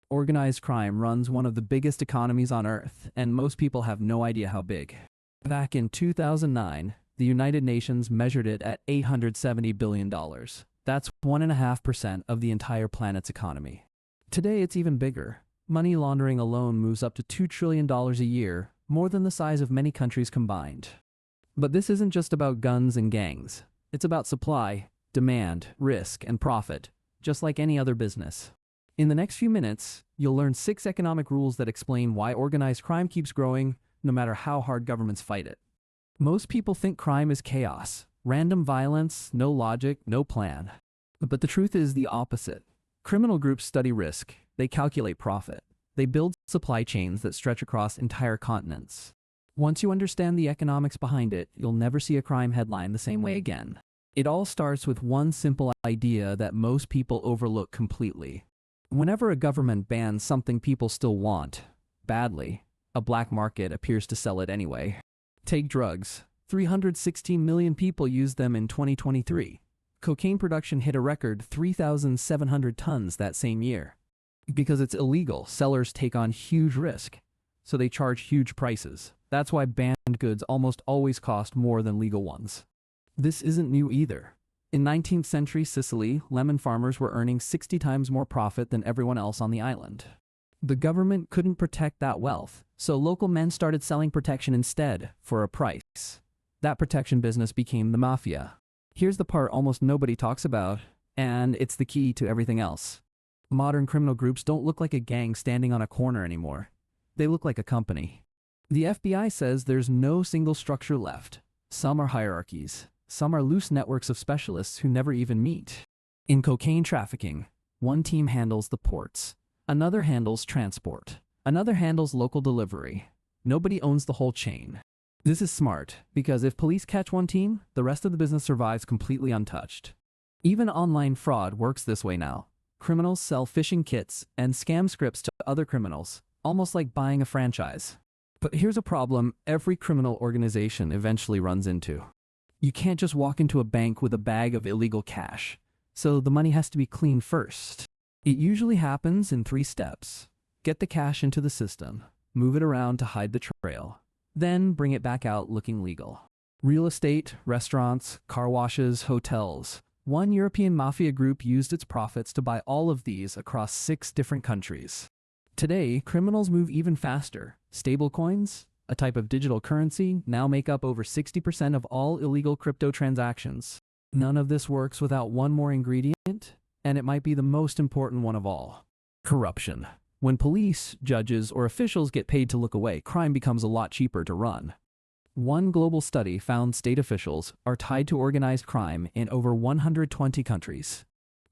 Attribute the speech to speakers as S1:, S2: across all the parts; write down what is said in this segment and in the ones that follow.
S1: Organized crime runs one of the biggest economies on Earth, and most people have no idea how big. Back in 2009, the United Nations measured it at $870 billion. That's 1.5% of the entire planet's economy. Today, it's even bigger. Money laundering alone moves up to $2 trillion a year, more than the size of many countries combined. But this isn't just about guns and gangs. It's about supply, demand, risk, and profit, just like any other business. In the next few minutes, you'll learn 6 economic rules that explain why organized crime keeps growing, no matter how hard governments fight it. Most people think crime is chaos, random violence, no logic, no plan. But the truth is the opposite. Criminal groups study risk, they calculate profit, they build supply chains that stretch across entire continents. Once you understand the economics behind it, you'll never see a crime headline the same way again. It all starts with one simple idea that most people overlook completely. Whenever a government bans something people still want, badly, a black market appears to sell it anyway. Take drugs. 316 million people used them in 2023. Cocaine production hit a record 3,700 tons that same year. Because it's illegal, sellers take on huge risk, so they charge huge prices. That's why banned goods almost always cost more than legal ones. This isn't new either. In 19th century Sicily, lemon farmers were earning 60 times more profit than everyone else on the island. The government couldn't protect that wealth, so local men started selling protection instead, for a price. That protection business became the Mafia. Here's the part almost nobody talks about, and it's the key to everything else. Modern criminal groups don't look like a gang standing on a corner anymore. They look like a company. The FBI says there's no single structure left. Some are hierarchies. Some are loose networks of specialists who never even meet. In cocaine trafficking, one team handles the ports. Another handles transport. Another handles local delivery. Nobody owns the whole chain. This is smart, because if police catch one team, the rest of the business survives completely untouched. Even online fraud works this way now. Criminals sell phishing kits and scam scripts to other criminals, almost like buying a franchise. But here's a problem every criminal organization eventually runs into. You can't just walk into a bank with a bag of illegal cash, so the money has to be clean first. It usually happens in 3 steps. Get the cash into the system, move it around to hide the trail, then bring it back out looking legal. Real estate, restaurants, car washes, hotels. One European mafia group used its profits to buy all of these across 6 different countries. Today, criminals move even faster. Stablecoins, a type of digital currency, now make up over 60% of all illegal crypto transactions. None of this works without one more ingredient, and it might be the most important one of all: corruption. When police, judges, or officials get paid to look away, crime becomes a lot cheaper to run. One global study found state officials are tied to organized crime in over 120 countries.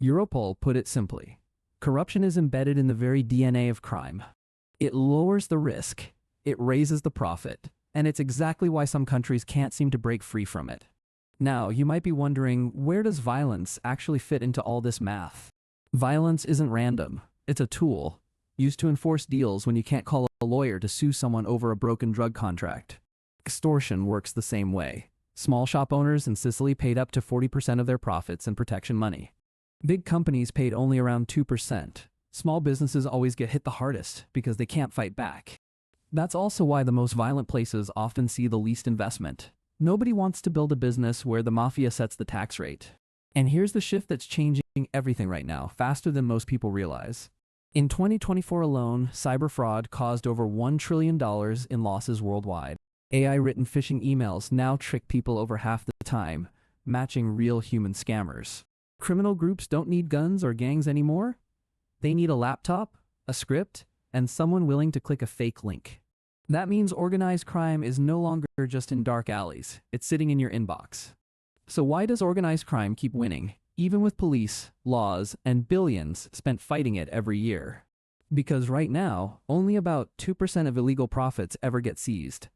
S1: Europol put it simply: corruption is embedded in the very DNA of crime. It lowers the risk, it raises the profit, and it's exactly why some countries can't seem to break free from it. Now, you might be wondering, where does violence actually fit into all this math? Violence isn't random. It's a tool, used to enforce deals when you can't call a lawyer to sue someone over a broken drug contract. Extortion works the same way. Small shop owners in Sicily paid up to 40% of their profits in protection money. Big companies paid only around 2%. Small businesses always get hit the hardest because they can't fight back. That's also why the most violent places often see the least investment. Nobody wants to build a business where the mafia sets the tax rate. And here's the shift that's changing everything right now, faster than most people realize. In 2024 alone, cyber fraud caused over $1 trillion in losses worldwide. AI-written phishing emails now trick people over half the time, matching real human scammers. Criminal groups don't need guns or gangs anymore. They need a laptop, a script, and someone willing to click a fake link. That means organized crime is no longer just in dark alleys. It's sitting in your inbox. So why does organized crime keep winning, even with police, laws, and billions spent fighting it every year? Because right now, only about 2% of illegal profits ever get seized.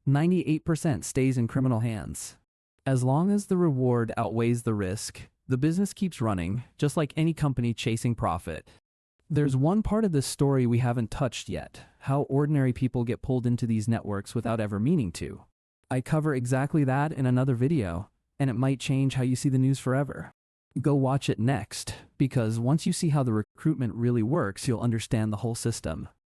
S1: 98% stays in criminal hands. As long as the reward outweighs the risk, the business keeps running, just like any company chasing profit. There's one part of this story we haven't touched yet: how ordinary people get pulled into these networks without ever meaning to. I cover exactly that in another video, and it might change how you see the news forever. Go watch it next, because once you see how the recruitment really works, you'll understand the whole system.